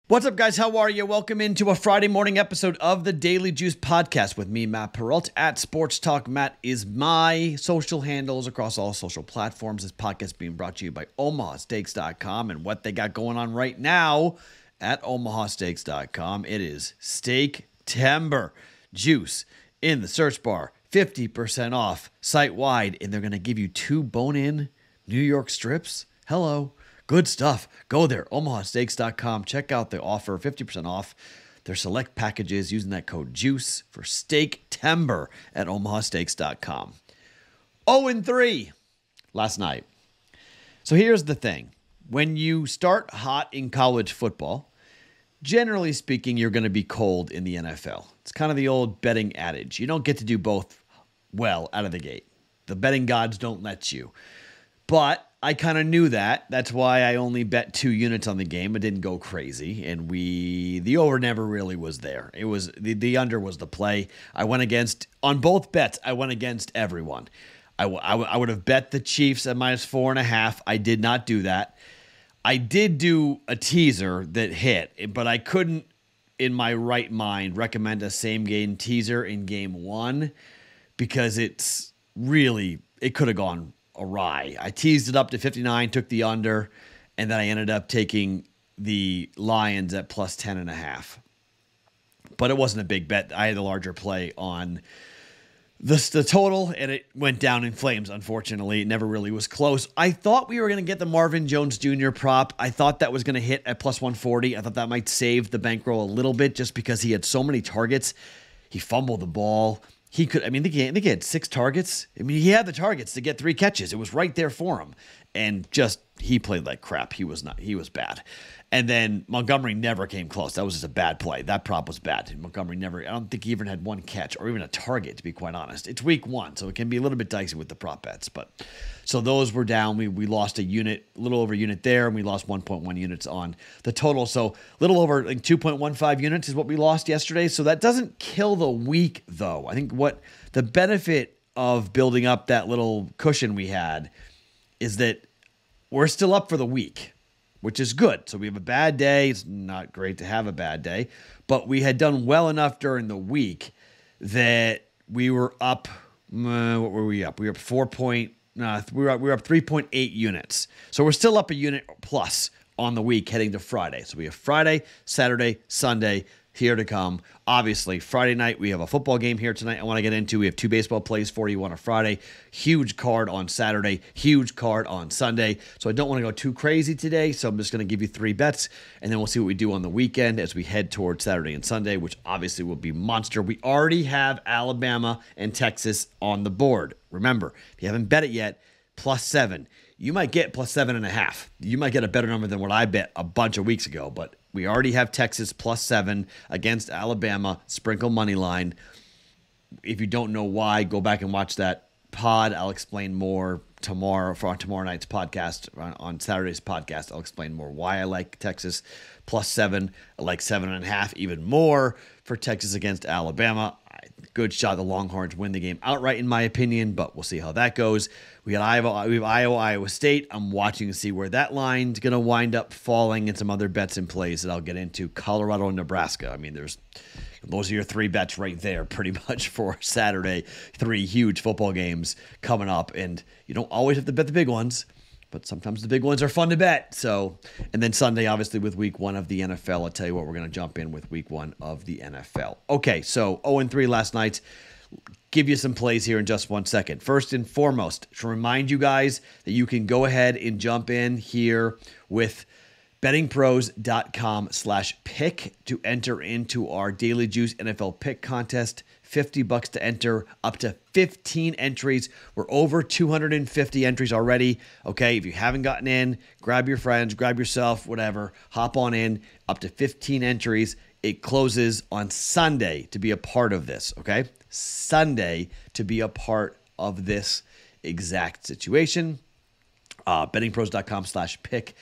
What's up, guys? How are you? Welcome into a Friday morning episode of the Daily Juice Podcast with me, Matt Perrault, at Sports Talk. Matt is my social handles across all social platforms. This podcast being brought to you by omahasteaks.com and what they got going on right now at omahasteaks.com. It is Steak-tember. Juice in the search bar, 50% off site-wide, and they're going to give you 2 bone-in New York strips. Hello. Good stuff. Go there, omahasteaks.com. Check out the offer, 50% off their select packages using that code JUICE for Steak-tember at omahasteaks.com. 0-3 last night. So here's the thing. When you start hot in college football, generally speaking, you're going to be cold in the NFL. It's kind of the old betting adage. You don't get to do both well out of the gate. The betting gods don't let you. But I kind of knew that. That's why I only bet 2 units on the game. It didn't go crazy, and the over never really was there. It was the under was the play. I went against on both bets. I went against everyone. I would have bet the Chiefs at -4.5. I did not do that. I did do a teaser that hit, but I couldn't, in my right mind, recommend a same game teaser in game 1 because it could have gone awry. I teased it up to 59, took the under, and then I ended up taking the Lions at +10.5. But it wasn't a big bet. I had a larger play on the total, and it went down in flames, unfortunately. It never really was close. I thought we were going to get the Marvin Jones Jr. prop. I thought that was going to hit at +140. I thought that might save the bankroll a little bit just because he had so many targets. He fumbled the ball. He could, I think he had 6 targets. He had the targets to get 3 catches. It was right there for him. And he played like crap. He was bad. And then Montgomery never came close. That was just a bad play. That prop was bad. Montgomery I don't think he even had 1 catch or even a target, to be quite honest. It's week 1, so it can be a little bit dicey with the prop bets. So those were down. We lost a little over a unit there, and we lost 1.1 units on the total. So a little over 2.15 units is what we lost yesterday. So that doesn't kill the week, though. I think what the benefit of building up that little cushion we had is that we're still up for the week, which is good. So we have a bad day. It's not great to have a bad day, but we had done well enough during the week that we were up. What were we up? We were up we were up 3.8 units. So we're still up a unit plus on the week heading to Friday. So we have Friday, Saturday, Sunday here to come. Obviously, Friday night, we have a football game here tonight I want to get into. We have 2 baseball plays for you on a Friday. Huge card on Saturday. Huge card on Sunday. So I don't want to go too crazy today, so I'm just going to give you 3 bets, and then we'll see what we do on the weekend as we head towards Saturday and Sunday, which obviously will be monster. We already have Alabama and Texas on the board. Remember, if you haven't bet it yet, +7. You might get +7.5. You might get a better number than what I bet a bunch of weeks ago, but we already have Texas +7 against Alabama, sprinkle money line. If you don't know why, go back and watch that pod. I'll explain more tomorrow night's podcast. On Saturday's podcast, I'll explain more why I like Texas +7. I like 7.5 even more for Texas against Alabama. Good shot the Longhorns win the game outright, in my opinion, but we'll see how that goes. We have Iowa State. I'm watching to see where that line's going to wind up falling, and some other bets in plays that I'll get into. Colorado and Nebraska. Those are your 3 bets right there, pretty much for Saturday. 3 huge football games coming up, and you don't always have to bet the big ones, but sometimes the big ones are fun to bet. So, and then Sunday, obviously, with week 1 of the NFL. I'll tell you what, we're going to jump in with week 1 of the NFL. Okay, so 0-3 last night. Give you some plays here in just 1 second. First and foremost, to remind you guys that you can go ahead and jump in here with bettingpros.com/pick to enter into our Daily Juice NFL pick contest. $50 to enter, up to 15 entries. We're over 250 entries already. Okay, if you haven't gotten in, grab your friends, grab yourself, whatever, hop on in, up to 15 entries. It closes on Sunday to be a part of this, okay? Sunday to be a part of this exact situation. Bettingpros.com/pick.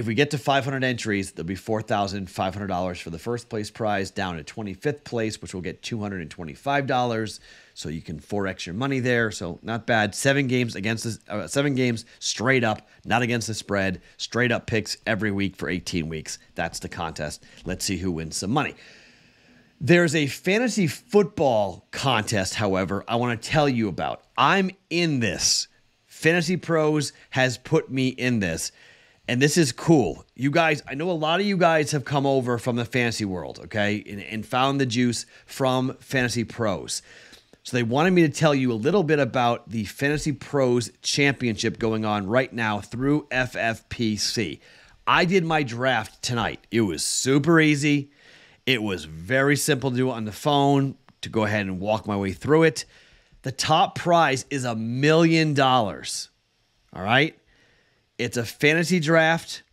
If we get to 500 entries, there'll be $4,500 for the first place prize, down to 25th place, which will get $225. So you can 4x your money there. So not bad. 7 games straight up, not against the spread. Straight up picks every week for 18 weeks. That's the contest. Let's see who wins some money. There's a fantasy football contest, however, I want to tell you about. I'm in this. Fantasy Pros has put me in this. And this is cool. You guys, I know a lot of you guys have come over from the fantasy world, okay, and found the juice from Fantasy Pros. So they wanted me to tell you a little bit about the Fantasy Pros Championship going on right now through FFPC. I did my draft tonight. It was super easy. It was very simple to do on the phone, to go ahead and walk my way through it. The top prize is $1 million. All right? It's a fantasy draft.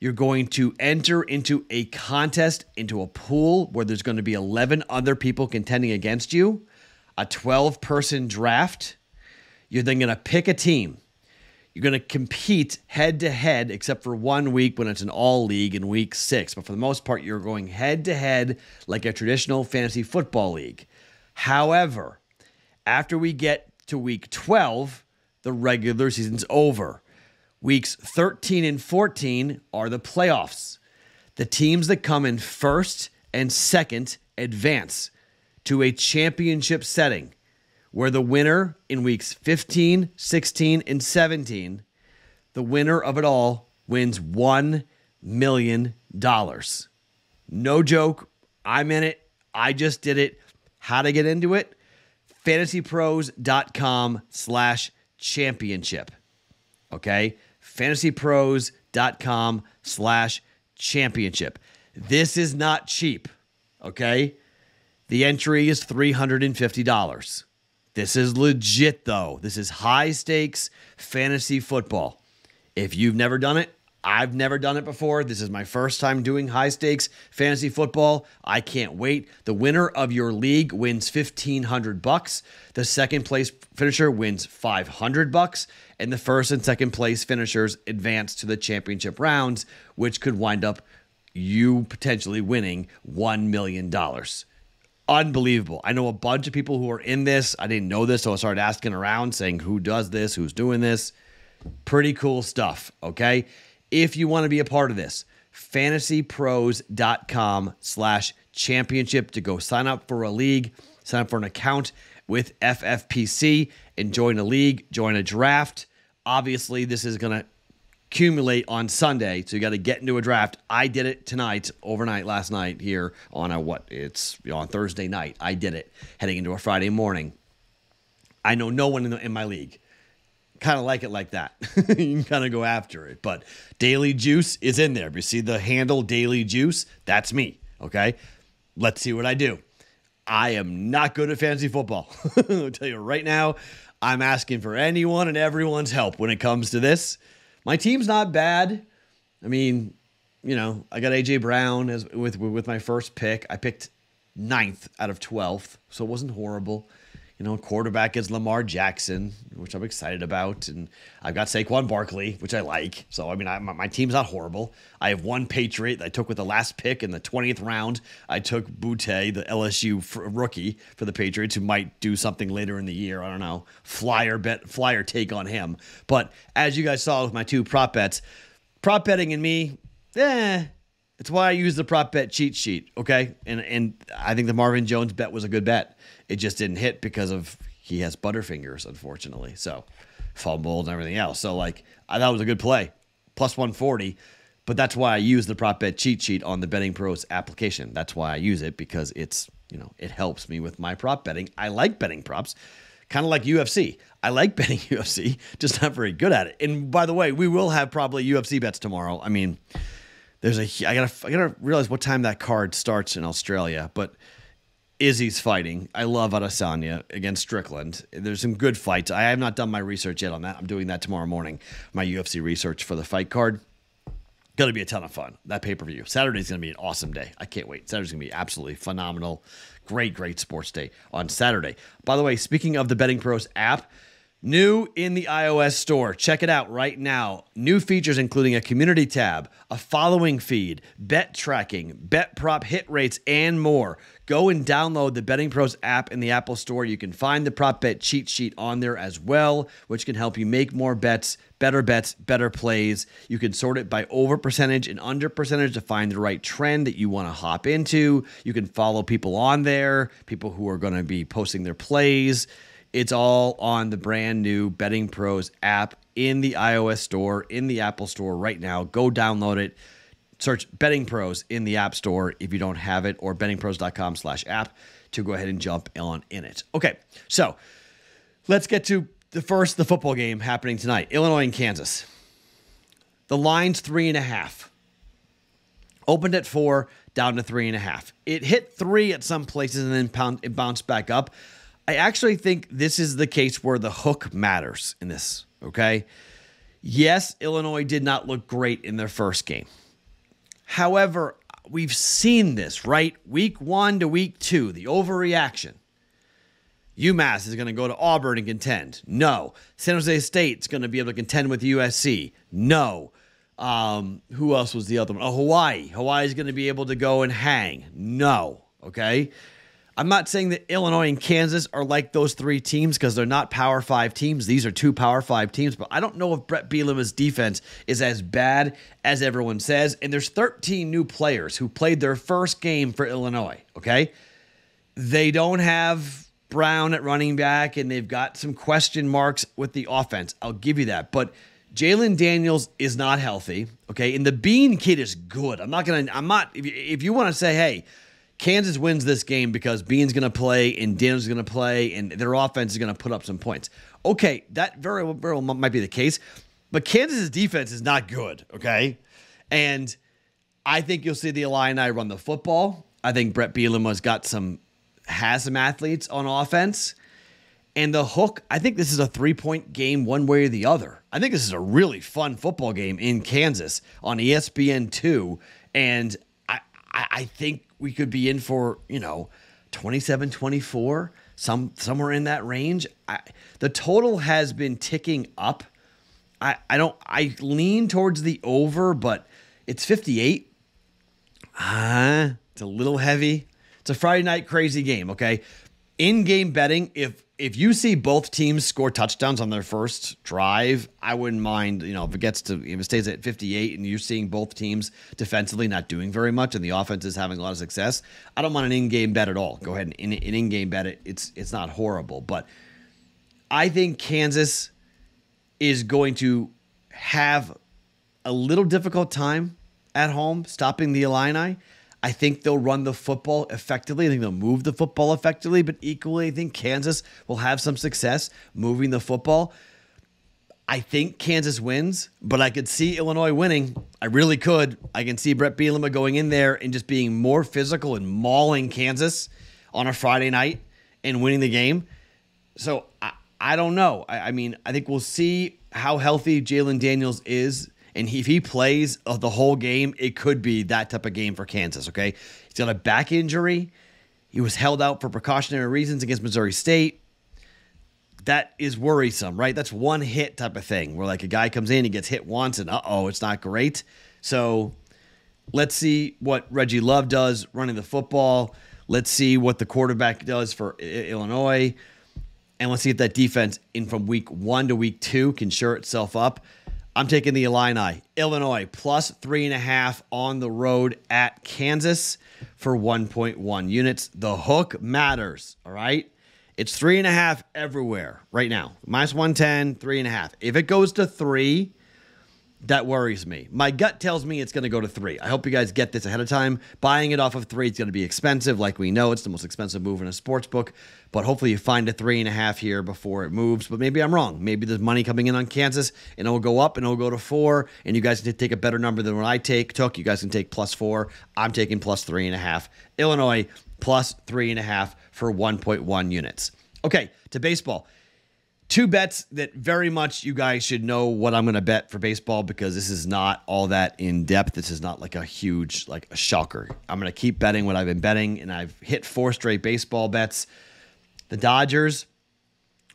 You're going to enter into a contest, into a pool where there's going to be 11 other people contending against you. A 12-person draft. You're then going to pick a team. You're going to compete head-to-head, except for 1 week when it's an all-league in week 6. But for the most part, you're going head-to-head like a traditional fantasy football league. However, after we get to week 12, the regular season's over. Weeks 13 and 14 are the playoffs. The teams that come in first and second advance to a championship setting, where the winner in weeks 15, 16, and 17, the winner of it all wins $1 million. No joke. I'm in it. I just did it. How to get into it? fantasypros.com/championship. Okay? fantasypros.com/championship. This is not cheap. Okay? The entry is $350. This is legit, though. This is high-stakes fantasy football. If you've never done it, I've never done it before. This is my first time doing high-stakes fantasy football. I can't wait. The winner of your league wins $1,500. The second place finisher wins $500. And the first and second place finishers advance to the championship rounds, which could wind up you potentially winning $1 million. Unbelievable. I know a bunch of people who are in this. I didn't know this, so I started asking around, saying who does this, who's doing this. Pretty cool stuff, okay? If you want to be a part of this, fantasypros.com/championship to go sign up for a league, sign up for an account with FFPC, and join a league, join a draft. Obviously, this is going to accumulate on Sunday, so you got to get into a draft. I did it tonight, overnight, last night here on on Thursday night. I did it heading into a Friday morning. I know no one in my league. Kind of like it like that. You can kind of go after it. But Daily Juice is in there. If you see the handle Daily Juice, that's me. Okay? Let's see what I do. I am not good at fantasy football. I'll tell you right now, I'm asking for anyone and everyone's help when it comes to this. My team's not bad. I mean, I got A.J. Brown with my first pick. I picked 9th out of 12th, so it wasn't horrible. Quarterback is Lamar Jackson, which I'm excited about. And I've got Saquon Barkley, which I like. So, my team's not horrible. I have one Patriot that I took with the last pick in the 20th round. I took Boutte, the LSU rookie for the Patriots, who might do something later in the year. I don't know. Flyer take on him. But as you guys saw with my 2 prop bets, prop betting and me, it's why I use the prop bet cheat sheet, okay? And I think the Marvin Jones bet was a good bet. It just didn't hit because he has butterfingers, unfortunately. So fumbled and everything else. So I thought it was a good play. Plus 140. But that's why I use the prop bet cheat sheet on the BettingPros application. That's why I use it, because it helps me with my prop betting. I like betting props. Kind of like UFC. I like betting UFC, just not very good at it. And by the way, we will have probably UFC bets tomorrow. I mean, I gotta realize what time that card starts in Australia, but Izzy's fighting. I love Adesanya against Strickland. There's some good fights. I have not done my research yet on that. I'm doing that tomorrow morning, my UFC research for the fight card. Going to be a ton of fun, that pay-per-view. Saturday's going to be an awesome day. I can't wait. Saturday's going to be absolutely phenomenal. Great sports day on Saturday. By the way, speaking of the BettingPros app, New in the iOS store. Check it out right now. New features including a community tab, a following feed, bet tracking, bet prop hit rates, and more. Go and download the BettingPros app in the Apple Store. You can find the prop bet cheat sheet on there as well, which can help you make more bets, better plays. You can sort it by over percentage and under percentage to find the right trend that you want to hop into. You can follow people on there, people who are going to be posting their plays. It's all on the brand new BettingPros app in the iOS store, in the Apple Store right now. Go download it. Search BettingPros in the App Store if you don't have it, or bettingpros.com/app to go ahead and jump on in it. Okay, so let's get to the football game happening tonight. Illinois and Kansas. The line's 3.5. Opened at 4, down to 3.5. It hit 3 at some places and then it bounced back up. I actually think this is the case where the hook matters in this, okay? Yes, Illinois did not look great in their first game. However, we've seen this, right? Week 1 to week 2, the overreaction. UMass is going to go to Auburn and contend. No. San Jose State's going to be able to contend with USC. No. Who else was the other one? Oh, Hawaii. Hawaii's going to be able to go and hang. No. Okay? I'm not saying that Illinois and Kansas are like those 3 teams because they're not Power 5 teams. These are 2 Power 5 teams, but I don't know if Brett Bielema's defense is as bad as everyone says. And there's 13 new players who played their first game for Illinois, okay? They don't have Brown at running back, and they've got some question marks with the offense. I'll give you that. But Jalen Daniels is not healthy, okay? And the Bean kid is good. If you want to say, hey, Kansas wins this game because Bean's going to play and Daniels is going to play and their offense is going to put up some points. Okay, that very well might be the case, but Kansas's defense is not good, okay? And I think you'll see the Illini run the football. I think Brett Bielema has some athletes on offense. And the hook, I think this is a 3-point game one way or the other. I think this is a really fun football game in Kansas on ESPN2. And I think we could be in for, 27-24, somewhere in that range. The total has been ticking up. I lean towards the over, but it's 58. It's a little heavy. It's a Friday night crazy game, okay? In-game betting, if you see both teams score touchdowns on their first drive, I wouldn't mind, if it stays at 58 and you're seeing both teams defensively not doing very much and the offense is having a lot of success, I don't mind an in-game bet at all. Go ahead and in-game bet it. It's not horrible, but I think Kansas is going to have a little difficult time at home stopping the Illini. I think they'll run the football effectively. I think they'll move the football effectively, but equally, I think Kansas will have some success moving the football. I think Kansas wins, but I could see Illinois winning. I really could. I can see Brett Bielema going in there and just being more physical and mauling Kansas on a Friday night and winning the game. So I don't know. I think we'll see how healthy Jalen Daniels is. And if he plays the whole game, it could be that type of game for Kansas, okay? He's got a back injury. He was held out for precautionary reasons against Missouri State. That is worrisome, right? That's one hit type of thing where like a guy comes in, he gets hit once, and it's not great. So let's see what Reggie Love does running the football. Let's see what the quarterback does for Illinois. And let's see if that defense from week 1 to week 2 can shore itself up. I'm taking the Illini. Illinois plus 3.5 on the road at Kansas for 1.1 units. The hook matters, all right? It's 3.5 everywhere right now. Minus 110, 3.5. If it goes to 3, that worries me. My gut tells me it's going to go to 3. I hope you guys get this ahead of time. Buying it off of 3 is going to be expensive. Like we know, it's the most expensive move in a sports book. But hopefully you find a 3.5 here before it moves. But maybe I'm wrong. Maybe there's money coming in on Kansas, and it'll go up, and it'll go to 4. And you guys can take a better number than what I took. You guys can take plus 4. I'm taking plus 3.5. Illinois plus 3.5 for 1.1 units. Okay, to baseball. 2 bets that very much you guys should know what I'm going to bet for baseball because this is not all that in depth. This is not like a huge, like a shocker. I'm going to keep betting what I've been betting, and I've hit 4 straight baseball bets. The Dodgers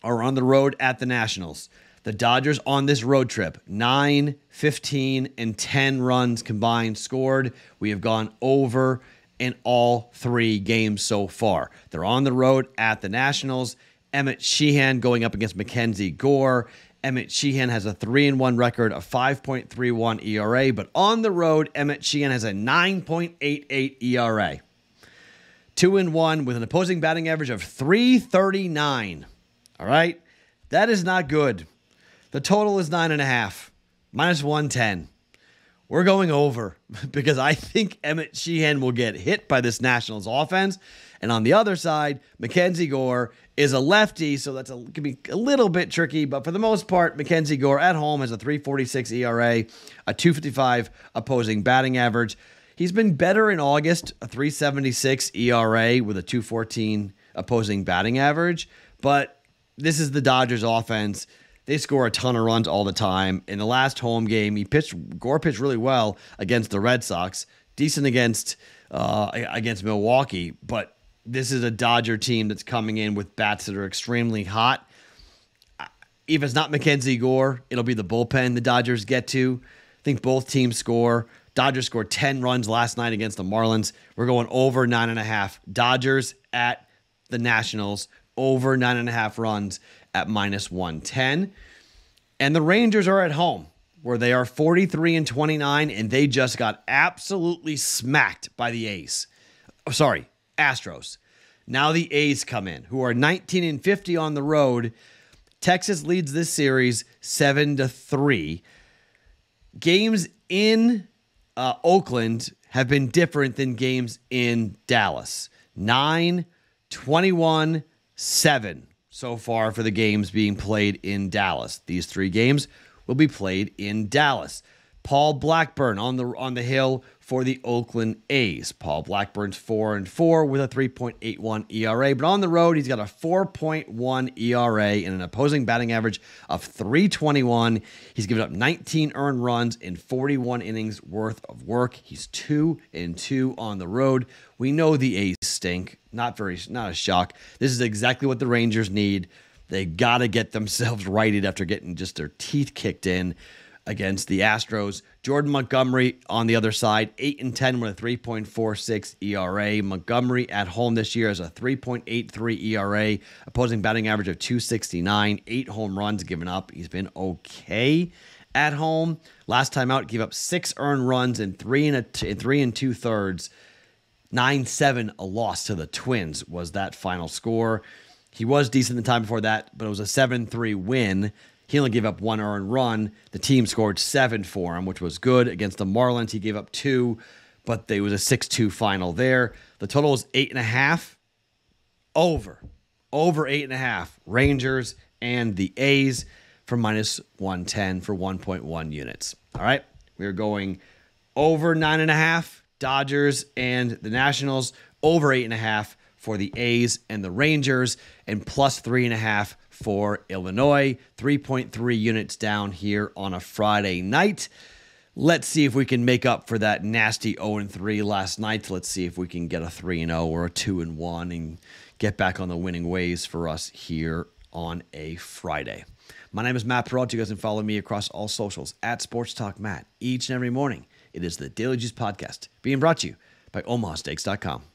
are on the road at the Nationals. The Dodgers on this road trip, 9, 15, and 10 runs combined scored. We have gone over in all 3 games so far. They're on the road at the Nationals. Emmett Sheehan going up against Mackenzie Gore. Emmett Sheehan has a 3-1 record, a 5.31 ERA, but on the road, Emmett Sheehan has a 9.88 ERA. 2-1 with an opposing batting average of .339. All right? That is not good. The total is 9.5, minus 110. We're going over because I think Emmett Sheehan will get hit by this Nationals offense. And on the other side, Mackenzie Gore is a lefty, so that can be a little bit tricky. But for the most part, Mackenzie Gore at home has a 3.46 ERA, a 2.55 opposing batting average. He's been better in August, a 3.76 ERA with a 2.14 opposing batting average. But this is the Dodgers offense. They score a ton of runs all the time. In the last home game, Gore pitched really well against the Red Sox, decent against Milwaukee, but this is a Dodger team that's coming in with bats that are extremely hot. If it's not Mackenzie Gore, it'll be the bullpen the Dodgers get to. I think both teams score. Dodgers scored 10 runs last night against the Marlins. We're going over 9.5. Dodgers at the Nationals, over 9.5 runs at minus 110. And the Rangers are at home, where they are 43-29, and they just got absolutely smacked by the Astros. Now the A's come in, who are 19-50 on the road. Texas leads this series 7-3. Games in Oakland have been different than games in Dallas. 9, 21, 7 so far for the games being played in Dallas. These 3 games will be played in Dallas. Paul Blackburn on the hill for the Oakland A's. Paul Blackburn's 4-4 with a 3.81 ERA, but on the road he's got a 4.1 ERA and an opposing batting average of .321. He's given up 19 earned runs in 41 innings worth of work. He's 2-2 on the road. We know the A's stink. Not a shock. This is exactly what the Rangers need. They got to get themselves righted after getting just their teeth kicked in against the Astros. Jordan Montgomery on the other side, 8-10 with a 3.46 ERA. Montgomery at home this year has a 3.83 ERA, opposing batting average of .269, 8 home runs given up. He's been okay at home. Last time out, gave up 6 earned runs in 3 2/3. 9-7, a loss to the Twins was that final score. He was decent the time before that, but it was a 7-3 win. He only gave up 1 earned run. The team scored 7 for him, which was good. Against the Marlins, he gave up 2, but there was a 6-2 final there. The total was 8.5. Over 8.5. Rangers and the A's for minus 110 for 1.1 units. All right, we are going over 9.5. Dodgers and the Nationals, over 8.5 for the A's and the Rangers, and plus 3.5 for Illinois. 3.3 units down here on a Friday night. Let's see if we can make up for that nasty 0-3 last night. Let's see if we can get a 3-0 or a 2-1 and get back on the winning ways for us here on a Friday. My name is Matt Perrault. You guys can follow me across all socials at Sports Talk Matt each and every morning. It is the Daily Juice Podcast being brought to you by OmahaSteaks.com.